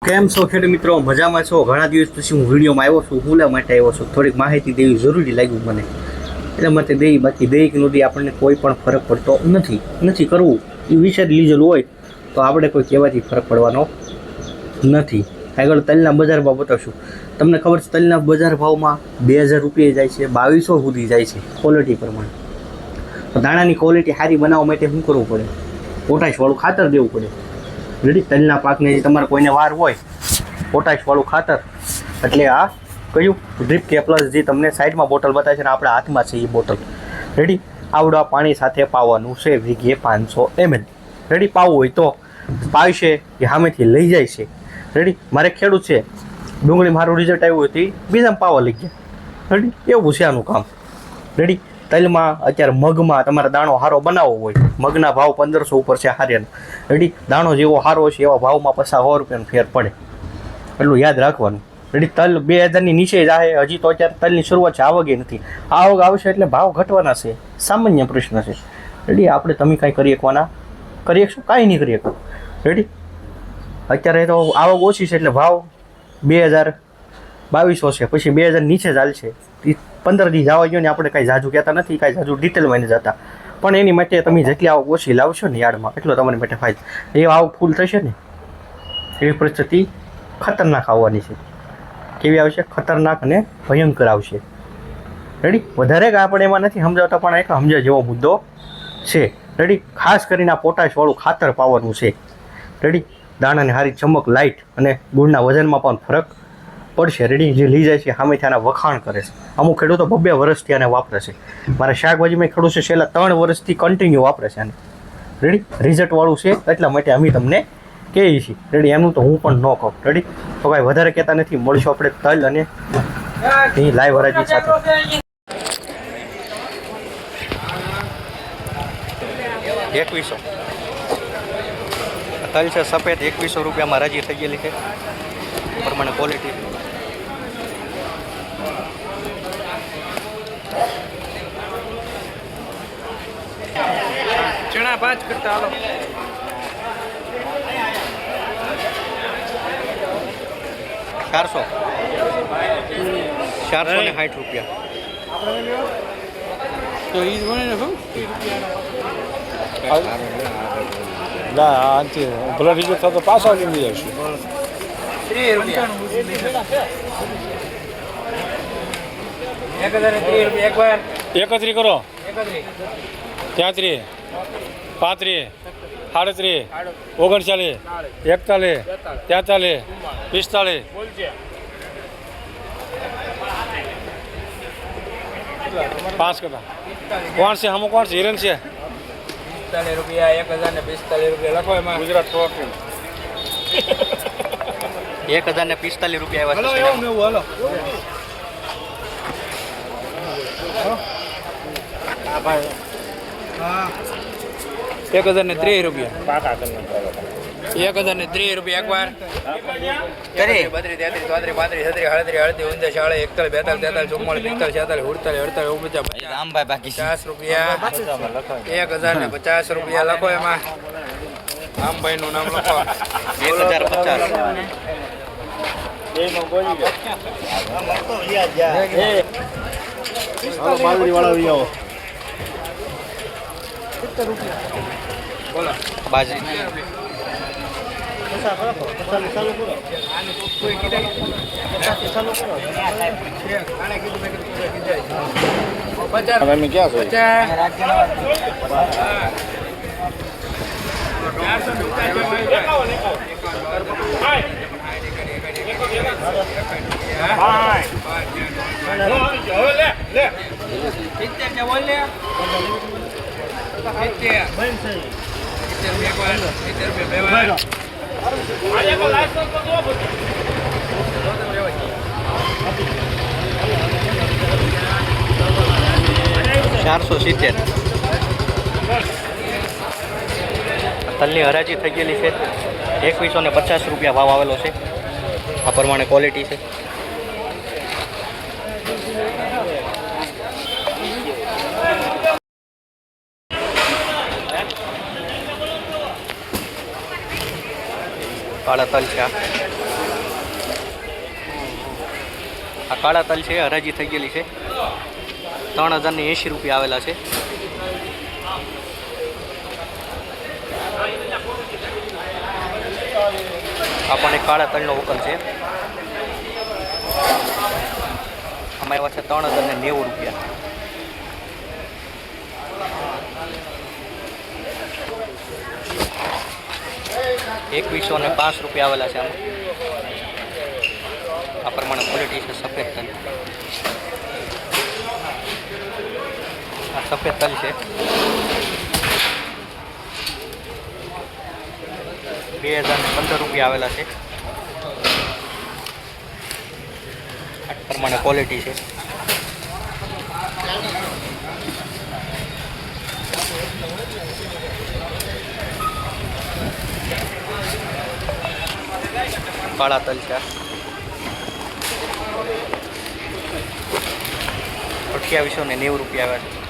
કેમ છો ખેડૂત મિત્રો? મજામાં છો? ઘણા દિવસ પછી હું વિડીયોમાં આવ્યો છું. હુલા માટે આવ્યો છું. થોડીક માહિતી દેવી જરૂરી લાગ્યું મને, એટલા માટે દઈ. બાકી દઈ કે નદી આપણને કોઈ પણ ફરક પડતો નથી કરવું. એ વિચારી લીધેલું હોય તો આપણે કોઈ કહેવાથી ફરક પડવાનો નથી. આગળ તલના બજાર ભાવ બતાવશું તમને. ખબર છે તલના બજાર ભાવમાં 2000 રૂપિયા જાય છે, 2200 સુધી જાય છે ક્વોલિટી પ્રમાણે. તો દાણાની ક્વોલિટી સારી બનાવવા માટે શું કરવું પડે? પોટાશવાળું ખાતર દેવું પડે. રેડી? તલના પાકને જે તમારે કોઈને વાર હોય, પોટાશવાળું ખાતર એટલે આ કયું ડ્રીપ કે પ્લસ જે તમને સાઈડમાં બોટલ બતાવે છે ને આપણા હાથમાં છે એ બોટલ. રેડી? આવડા પાણી સાથે પાવાનું છે વીઘે 500 ml. રેડી? પાવું હોય તો પાવશે કે સામેથી લઈ જાય છે. રેડી? મારે ખેડૂત છે, ડુંગળી મારું રિઝલ્ટ આવ્યું હતું બીજામાં પાવા લઈ ગયા. રેડી? એવું છે આનું કામ. રેડી? તલમાં અત્યારે મગમાં તમારે દાણો સારો બનાવવો હોય, મગના ભાવ 1500 ઉપર છે હારિયાનો. રેડી? દાણો જેવો સારો છે એવા ભાવમાં 100 રૂપિયાનો ફેર પડે, એટલું યાદ રાખવાનું. રેડી? તલ 2000ની નીચે જાય. હજી તો અત્યારે તલની શરૂઆત છે, આવક નથી. આવક આવશે એટલે ભાવ ઘટવાના છે, સામાન્ય પ્રશ્ન છે. રેડી? આપણે તમે કાંઈ કરી શકશું? કાંઈ નહીં કરી શકો. રેડી? અત્યારે તો આવક ઓછી છે એટલે ભાવ 2200 છે, પછી 2000 નીચે ચાલશે. 15 દી જવા ગયો ને આપણે કાંઈ જાજુ કહેતા નથી, કાંઈ જાજુ ડિટેલમાં નથી જતા. પણ એની માટે તમે જેટલી આવક ઓછી લાવશો ને યાર્ડમાં એટલો તમારી માટે ફાયદો. એ આવક ફૂલ થશે ને એવી પરિસ્થિતિ ખતરનાક આવવાની છે. કેવી આવશે? ખતરનાક અને ભયંકર આવશે. રેડી? વધારે આપણે એમાં નથી સમજાવતા, પણ એક સમજ્યા જેવો મુદ્દો છે. રેડી? ખાસ કરીને આ પોટાશવાળું ખાતર પાવાનું છે. રેડી? દાણાની સારી ચમક, લાઇટ અને ગુળના વજનમાં પણ ફરક પડશે. રેડી? જે લઈ જાય છે સામેથી આના વખાણ કરે છે. અમુક ખેડૂતો 2 વર્ષથી આને વાપરે છે. મારા શાકભાજીમાં ખેડૂત છે છેલ્લા 3 વર્ષથી કન્ટિન્યુ વાપરે છે આને. રેડી? રિઝલ્ટવાળું છે એટલા માટે અમે તમને કહીએ છીએ. રેડી? એનું તો હું પણ ન કહું. રેડી? તો કાંઈ વધારે કહેતા નથી. મળીશું આપણે તલ અને એની લાઈવ હરાજી સાથે. 2100 તલ છે સફેદ, 2100 રૂપિયામાં હરાજી થઈ ગયેલી છે. પ્રમાણે ક્વોલિટી ચણા 5 કરતા હાલો. 460 રૂપિયા. તો ઈ મને ને કહું ના આથી ભલે રિઝલ્ટ થતો પાછા લઈ આવશું. 30 રૂપિયા 1030 રૂપિયા એકવાર 31 કરો, 31 33 35 38 39 41 43 5 કરતા કોણ છે? હમું કોણ છે? હિરન છે. 45 રૂપિયા 1045 રૂપિયા લખો એમાં. ગુજરાત પ્રોટીન 1045 રૂપિયા આવ્યા છે. હાલો હા ભાઈ હા 1030 રૂપિયા 1030 રૂપિયા એકવાર. 32 33 34 35 36 37 38 39 40 41 42 43 44 45 46 47 48 49 50 50 રૂપિયા 1050 રૂપિયા લખો એમાં. આમભાઈ નું નામ લખો. 1050 બાજરી વાળા આવો. બોલો બાજરી 50 તમે ક્યાં છો? 470 તલની હરાજી થઈ ગયેલી છે. 2150 રૂપિયા ભાવ આવેલો છે. આ પ્રમાણે ક્વોલિટી છે. કાળા તલ છે. આ કાળા તલ છે હરાજી થઈ ગયેલી છે 3080 રૂપિયા આવેલા છે. આ પણ એક કાળા તલનો વકલ છે. આમાં એવા છે 3090 રૂપિયા. ₹2105 રૂપિયા આવેલા છે આમાં. આ પ્રમાણે ક્વોલિટી છે સફેદ તલ. આ સફેદ તલ છે 2015 રૂપિયા આવેલા છે. આ પ્રમાણે ક્વોલિટી છે. કાળા તલ છે 2890 રૂપિયા આવે છે.